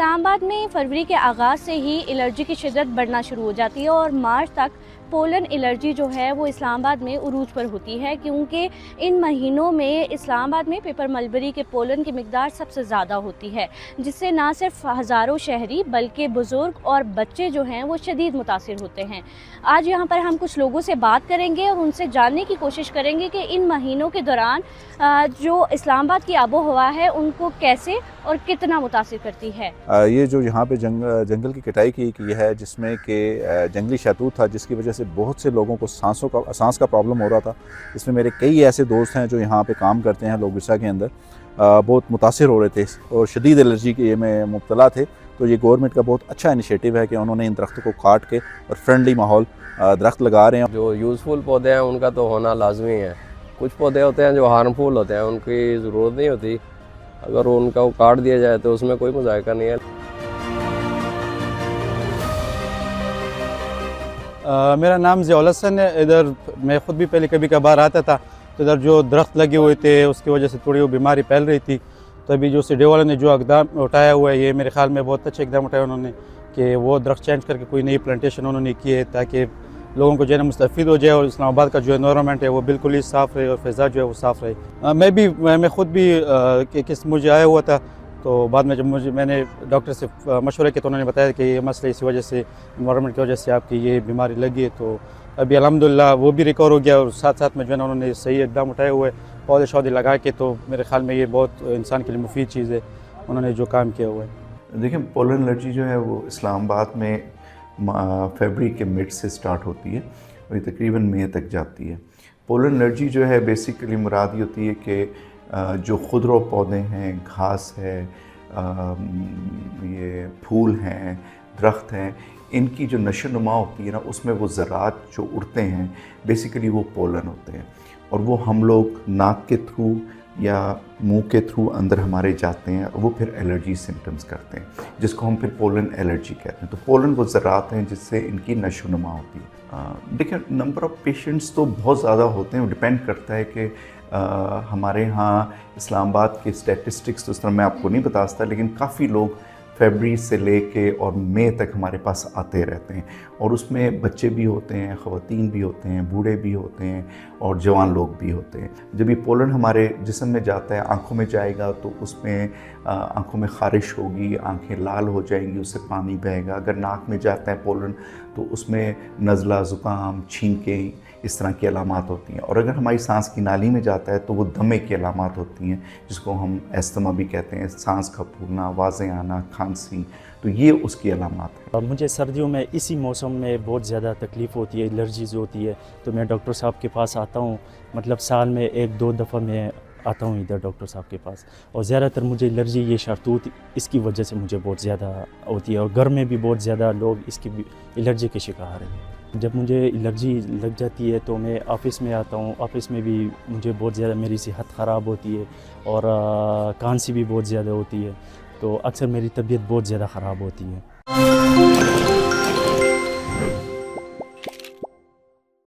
اسلام آباد میں فروری کے آغاز سے ہی الرجی کی شدت بڑھنا شروع ہو جاتی ہے اور مارچ تک پولن الرجی جو ہے وہ اسلام آباد میں عروج پر ہوتی ہے، کیونکہ ان مہینوں میں اسلام آباد میں پیپر ملبری کے پولن کی مقدار سب سے زیادہ ہوتی ہے، جس سے نہ صرف ہزاروں شہری بلکہ بزرگ اور بچے جو ہیں وہ شدید متاثر ہوتے ہیں۔ آج یہاں پر ہم کچھ لوگوں سے بات کریں گے اور ان سے جاننے کی کوشش کریں گے کہ ان مہینوں کے دوران جو اسلام آباد کی آب و ہوا ہے ان کو کیسے اور کتنا متاثر کرتی ہے۔ یہ جو یہاں پہ جنگل کی کٹائی کی ہے، جس میں کہ جنگلی شہتوت تھا، جس کی وجہ سے بہت سے لوگوں کو سانس کا پرابلم ہو رہا تھا۔ اس میں میرے کئی ایسے دوست ہیں جو یہاں پہ کام کرتے ہیں لوگرسا کے اندر، بہت متاثر ہو رہے تھے اور شدید الرجی کے میں مبتلا تھے۔ تو یہ گورنمنٹ کا بہت اچھا انیشیٹو ہے کہ انہوں نے ان درختوں کو کاٹ کے اور فرینڈلی ماحول درخت لگا رہے ہیں۔ جو یوزفل پودے ہیں ان کا تو ہونا لازمی ہے۔ کچھ پودے ہوتے ہیں جو ہارمفل ہوتے ہیں، ان کی ضرورت نہیں ہوتی، اگر ان کا کاٹ دیا جائے تو اس میں کوئی مذائقہ نہیں ہے۔ میرا نام ضیاء الحسن ہے۔ ادھر میں خود بھی پہلے کبھی کبھار آتا تھا، تو ادھر جو درخت لگے ہوئے تھے اس کی وجہ سے تھوڑی وہ بیماری پھیل رہی تھی۔ تو ابھی جو CDO والے نے جو اقدام اٹھایا ہوا ہے، یہ میرے خیال میں بہت اچھے اقدام اٹھائے انہوں نے، کہ وہ درخت چینج کر کے کوئی نئی پلانٹیشن انہوں نے کی ہے، تاکہ لوگوں کو جو ہے نا مستفید ہو جائے اور اسلام آباد کا جو انوائرمنٹ ہے وہ بالکل ہی صاف رہے اور فضا جو ہے وہ صاف رہے۔ میں خود بھی مجھے آیا ہوا تھا، تو بعد میں جب میں نے ڈاکٹر سے مشورہ کیا تو انہوں نے بتایا کہ یہ مسئلہ اسی وجہ سے، انوائرمنٹ کی وجہ سے آپ کی یہ بیماری لگی ہے۔ تو ابھی الحمدللہ وہ بھی ریکور ہو گیا، اور ساتھ ساتھ میں جو ہے نا انہوں نے صحیح اقدام اٹھائے ہوئے، پودے شودے لگا کے۔ تو میرے خیال میں یہ بہت انسان کے لیے مفید چیز ہے، انہوں نے جو کام کیا ہوا ہے۔ دیکھیں، پولن الرجی جو ہے وہ اسلام آباد میں فیبری کے مڈ سے سٹارٹ ہوتی ہے اور یہ تقریباً مئی تک جاتی ہے۔ پولن الرجی جو ہے بیسیکلی مراد یہ ہوتی ہے کہ جو خضرو پودے ہیں، گھاس ہے، یہ پھول ہیں، درخت ہیں، ان کی جو نشو نما ہوتی ہے نا، اس میں وہ ذرات جو اڑتے ہیں بیسیکلی وہ پولن ہوتے ہیں، اور وہ ہم لوگ ناک کے تھرو یا منہ کے تھرو اندر ہمارے جاتے ہیں، اور وہ پھر الرجی سمٹمز کرتے ہیں، جس کو ہم پھر پولن الرجی کہتے ہیں۔ تو پولن وہ ذرات ہیں جس سے ان کی نشو نما ہوتی ہے۔ دیکھیں، نمبر آف پیشنٹس تو بہت زیادہ ہوتے ہیں، وہ ڈپینڈ کرتا ہے کہ ہمارے ہاں اسلام آباد کے اسٹیٹسٹکس تو اس طرح میں آپ کو نہیں بتا سکتا، لیکن کافی لوگ فیبری سے لے کے اور مئی تک ہمارے پاس آتے رہتے ہیں، اور اس میں بچے بھی ہوتے ہیں، خواتین بھی ہوتے ہیں، بوڑھے بھی ہوتے ہیں اور جوان لوگ بھی ہوتے ہیں۔ جب یہ پولن ہمارے جسم میں جاتا ہے، آنکھوں میں جائے گا تو اس میں آنکھوں میں خارش ہوگی، آنکھیں لال ہو جائیں گی، اس سے پانی بہے گا۔ اگر ناک میں جاتا ہے پولن تو اس میں نزلہ، زکام، چھینکیں، اس طرح کی علامات ہوتی ہیں، اور اگر ہماری سانس کی نالی میں جاتا ہے تو وہ دمے کی علامات ہوتی ہیں، جس کو ہم ایستھما بھی کہتے ہیں، سانس کا پھولنا، آوازیں آنا، کھانسی، تو یہ اس کی علامات ہیں۔ مجھے سردیوں میں اسی موسم میں بہت زیادہ تکلیف ہوتی ہے، الرجیز ہوتی ہے، تو میں ڈاکٹر صاحب کے پاس آتا ہوں، مطلب سال میں 1-2 دفعہ میں آتا ہوں ادھر ڈاکٹر صاحب کے پاس، اور زیادہ تر مجھے الرجی یہ شہتوت اس کی وجہ سے مجھے بہت زیادہ ہوتی ہے، اور گھر میں بھی بہت زیادہ لوگ اس کی الرجی کے شکار ہیں۔ جب مجھے الرجی لگ جاتی ہے تو میں آفس میں آتا ہوں، آفس میں بھی مجھے بہت زیادہ میری صحت خراب ہوتی ہے، اور کھانسی بھی بہت زیادہ ہوتی ہے، تو اکثر میری طبیعت بہت زیادہ خراب ہوتی ہے۔